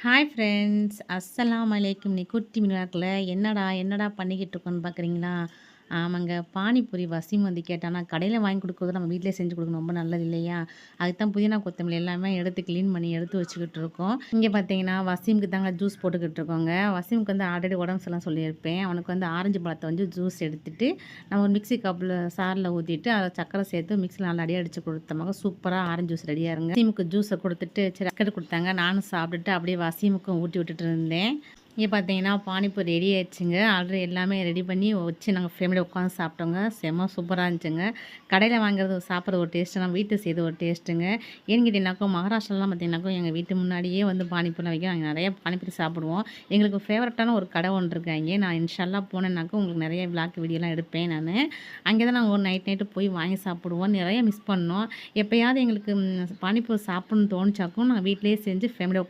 Hi friends, அஸ்ஸலாம் அலைக்கும். இன்னைக்கு குட்டி மினாக்ல என்னடா என்னடா பண்ணிக்கிட்டு இருக்கோன்னு பார்க்குறீங்களா? ஆமாங்க, பானிபூரி வசீம் வந்து கேட்டானா, கடையில் வாங்கி கொடுக்குறத நம்ம வீட்டிலே செஞ்சு கொடுக்கணும், ரொம்ப நல்லது இல்லையா? அதுக்கு தான் புதினா கொத்தமல்லி எல்லாமே எடுத்து க்ளீன் பண்ணி எடுத்து வச்சுக்கிட்டு இருக்கோம். இங்கே பார்த்தீங்கன்னா வசீமுக்கு தாங்க ஜூஸ் போட்டுக்கிட்டு இருக்கோங்க. வசீமுக்கு வந்து ஆல்ரெடி உடம்பு சரியில்லைன்னு சொல்லியிருப்பேன். அவனுக்கு வந்து ஆரஞ்சு பழத்தை வந்து ஜூஸ் எடுத்துட்டு நம்ம ஒரு மிக்ஸி கப்பில் சாரில் ஊற்றிட்டு அதை சக்கரை சேர்த்து மிக்ஸியில் நல்லா அடிச்சு கொடுத்தோமாக சூப்பராக ஆரஞ்சு ஜூஸ் ரெடியாக இருங்க. வசீமுக்கு ஜூஸை கொடுத்துட்டு சரி பிஸ்கட் கொடுத்தாங்க. நானும் சாப்பிட்டுட்டு அப்படியே வசீமுக்கும் ஊட்டி விட்டுட்டு இருந்தேன். இங்கே பார்த்தீங்கன்னா பானிபூரி ரெடி ஆயிடுச்சுங்க. ஆல்ரெடி எல்லாமே ரெடி பண்ணி வச்சு நாங்கள் ஃபேமிலியாக உட்காந்து சாப்பிட்டோங்க. செம்ம சூப்பராக இருந்துச்சுங்க. கடையில் வாங்குறது சாப்பிட்றது ஒரு டேஸ்ட்டு, நம்ம வீட்டு செய்து ஒரு டேஸ்ட்டுங்க. ஏன்னு கேட்டிங்கனாக்கா மகாராஷ்டிராலாம் பார்த்தீங்கன்னாக்கா எங்கள் வீட்டு முன்னாடியே வந்து பானிபூரிலாம் வைக்கும். நாங்கள் நிறைய பானிபூரி சாப்பிடுவோம். எங்களுக்கு ஃபேவரட்டான ஒரு கடை ஒன்று இருக்குது. அங்கே நான் இன்ஷால்லா போனேன்னாக்கா உங்களுக்கு நிறைய விளாக் வீடியோலாம் எடுப்பேன் நான். அங்கே தான் நாங்கள் ஒரு நைட்டு போய் வாங்கி சாப்பிடுவோம். நிறைய மிஸ் பண்ணோம். எப்போயாவது எங்களுக்கு பானிபூரி சாப்பிட்ணுன்னு தோணுச்சாக்கும் நாங்கள் வீட்டிலேயே செஞ்சு ஃபேமிலியாக